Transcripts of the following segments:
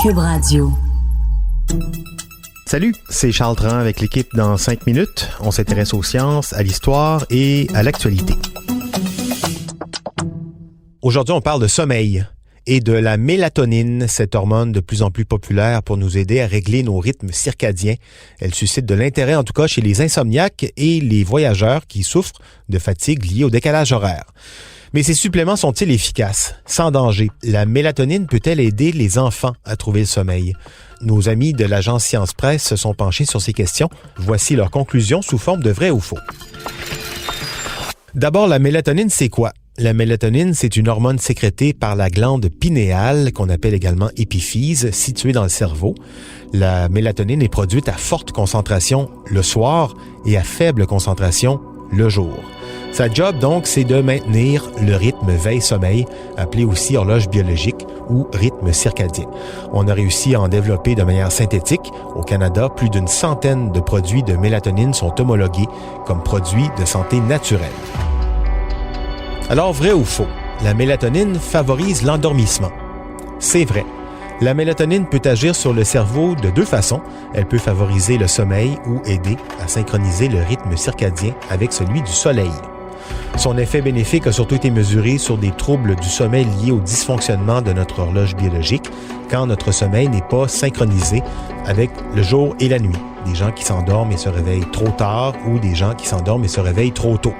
Cube Radio. Salut, c'est Charles Tran avec l'équipe dans 5 minutes. On s'intéresse aux sciences, à l'histoire et à l'actualité. Aujourd'hui, on parle de sommeil et de la mélatonine, cette hormone de plus en plus populaire pour nous aider à régler nos rythmes circadiens. Elle suscite de l'intérêt, en tout cas, chez les insomniaques et les voyageurs qui souffrent de fatigue liée au décalage horaire. Mais ces suppléments sont-ils efficaces, sans danger? La mélatonine peut-elle aider les enfants à trouver le sommeil? Nos amis de l'agence Science Presse se sont penchés sur ces questions. Voici leurs conclusions sous forme de vrai ou faux. D'abord, la mélatonine, c'est quoi? La mélatonine, c'est une hormone sécrétée par la glande pinéale, qu'on appelle également épiphyse, située dans le cerveau. La mélatonine est produite à forte concentration le soir et à faible concentration le jour. Sa job, donc, c'est de maintenir le rythme veille-sommeil, appelé aussi horloge biologique ou rythme circadien. On a réussi à en développer de manière synthétique. Au Canada, plus d'une centaine de produits de mélatonine sont homologués comme produits de santé naturelle. Alors, vrai ou faux? La mélatonine favorise l'endormissement. C'est vrai. La mélatonine peut agir sur le cerveau de deux façons. Elle peut favoriser le sommeil ou aider à synchroniser le rythme circadien avec celui du soleil. Son effet bénéfique a surtout été mesuré sur des troubles du sommeil liés au dysfonctionnement de notre horloge biologique quand notre sommeil n'est pas synchronisé avec le jour et la nuit. Des gens qui s'endorment et se réveillent trop tard ou des gens qui s'endorment et se réveillent trop tôt.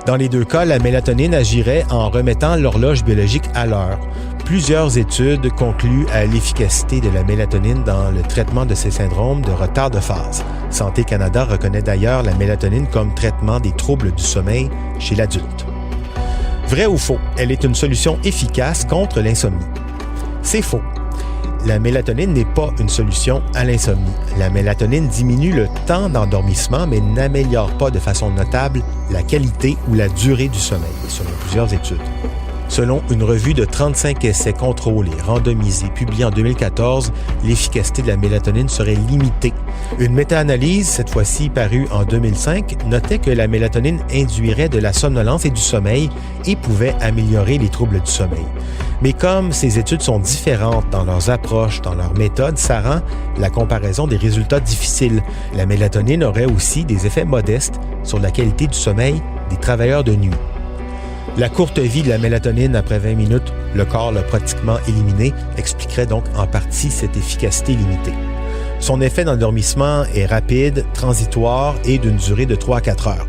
Dans les deux cas, la mélatonine agirait en remettant l'horloge biologique à l'heure. Plusieurs études concluent à l'efficacité de la mélatonine dans le traitement de ces syndromes de retard de phase. Santé Canada reconnaît d'ailleurs la mélatonine comme traitement des troubles du sommeil chez l'adulte. Vrai ou faux? Elle est une solution efficace contre l'insomnie. C'est faux. La mélatonine n'est pas une solution à l'insomnie. La mélatonine diminue le temps d'endormissement, mais n'améliore pas de façon notable la qualité ou la durée du sommeil, selon plusieurs études. Selon une revue de 35 essais contrôlés, randomisés, publiée en 2014, l'efficacité de la mélatonine serait limitée. Une méta-analyse, cette fois-ci parue en 2005, notait que la mélatonine induirait de la somnolence et du sommeil et pouvait améliorer les troubles du sommeil. Mais comme ces études sont différentes dans leurs approches, dans leurs méthodes, ça rend la comparaison des résultats difficile. La mélatonine aurait aussi des effets modestes sur la qualité du sommeil des travailleurs de nuit. La courte vie de la mélatonine après 20 minutes, le corps l'a pratiquement éliminé, expliquerait donc en partie cette efficacité limitée. Son effet d'endormissement est rapide, transitoire et d'une durée de 3 à 4 heures.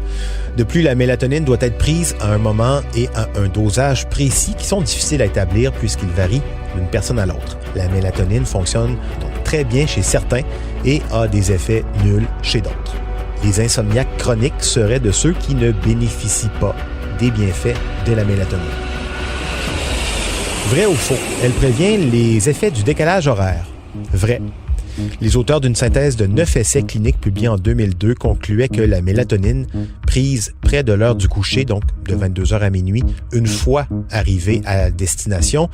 De plus, la mélatonine doit être prise à un moment et à un dosage précis qui sont difficiles à établir puisqu'ils varient d'une personne à l'autre. La mélatonine fonctionne donc très bien chez certains et a des effets nuls chez d'autres. Les insomniaques chroniques seraient de ceux qui ne bénéficient pas des bienfaits de la mélatonine. Vrai ou faux? Elle prévient les effets du décalage horaire. Vrai. Les auteurs d'une synthèse de 9 essais cliniques publiés en 2002 concluaient que la mélatonine, prise près de l'heure du coucher, donc de 22h à minuit, une fois arrivé à la destination,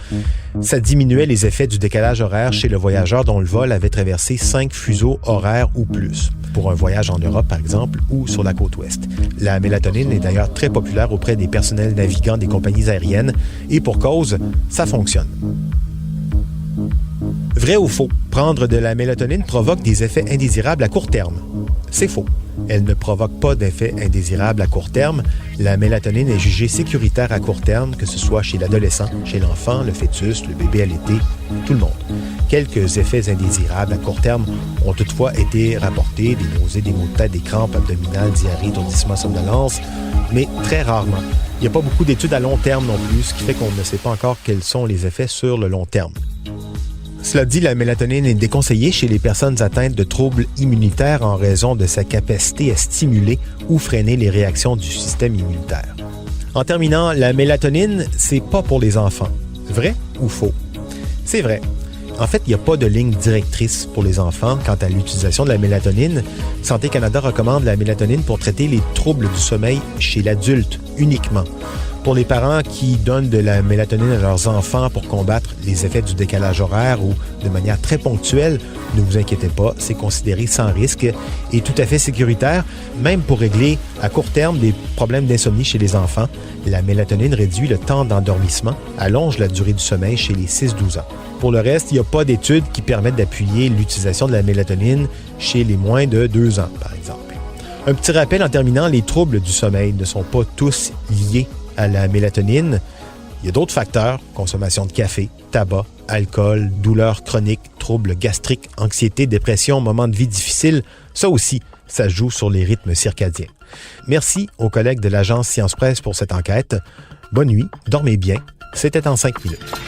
ça diminuait les effets du décalage horaire chez le voyageur dont le vol avait traversé 5 fuseaux horaires ou plus, pour un voyage en Europe par exemple, ou sur la côte ouest. La mélatonine est d'ailleurs très populaire auprès des personnels navigants des compagnies aériennes, et pour cause, ça fonctionne. Vrai ou faux? Prendre de la mélatonine provoque des effets indésirables à court terme. C'est faux. Elle ne provoque pas d'effets indésirables à court terme. La mélatonine est jugée sécuritaire à court terme, que ce soit chez l'adolescent, chez l'enfant, le fœtus, le bébé allaité, tout le monde. Quelques effets indésirables à court terme ont toutefois été rapportés, des nausées, des maux de tête, des crampes abdominales, diarrhée, étourdissement, somnolence, mais très rarement. Il n'y a pas beaucoup d'études à long terme non plus, ce qui fait qu'on ne sait pas encore quels sont les effets sur le long terme. Cela dit, la mélatonine est déconseillée chez les personnes atteintes de troubles immunitaires en raison de sa capacité à stimuler ou freiner les réactions du système immunitaire. En terminant, la mélatonine, c'est pas pour les enfants. Vrai ou faux? C'est vrai. En fait, il n'y a pas de ligne directrice pour les enfants quant à l'utilisation de la mélatonine. Santé Canada recommande la mélatonine pour traiter les troubles du sommeil chez l'adulte uniquement. Pour les parents qui donnent de la mélatonine à leurs enfants pour combattre les effets du décalage horaire ou de manière très ponctuelle, ne vous inquiétez pas, c'est considéré sans risque et tout à fait sécuritaire, même pour régler à court terme des problèmes d'insomnie chez les enfants. la mélatonine réduit le temps d'endormissement, allonge la durée du sommeil chez les 6-12 ans. Pour le reste, il n'y a pas d'études qui permettent d'appuyer l'utilisation de la mélatonine chez les moins de 2 ans, par exemple. Un petit rappel en terminant, les troubles du sommeil ne sont pas tous liés à la mélatonine. Il y a d'autres facteurs, consommation de café, tabac, alcool, douleurs chroniques, troubles gastriques, anxiété, dépression, moments de vie difficiles. Ça aussi, ça joue sur les rythmes circadiens. Merci aux collègues de l'agence Science Presse pour cette enquête. Bonne nuit, dormez bien. C'était en 5 minutes.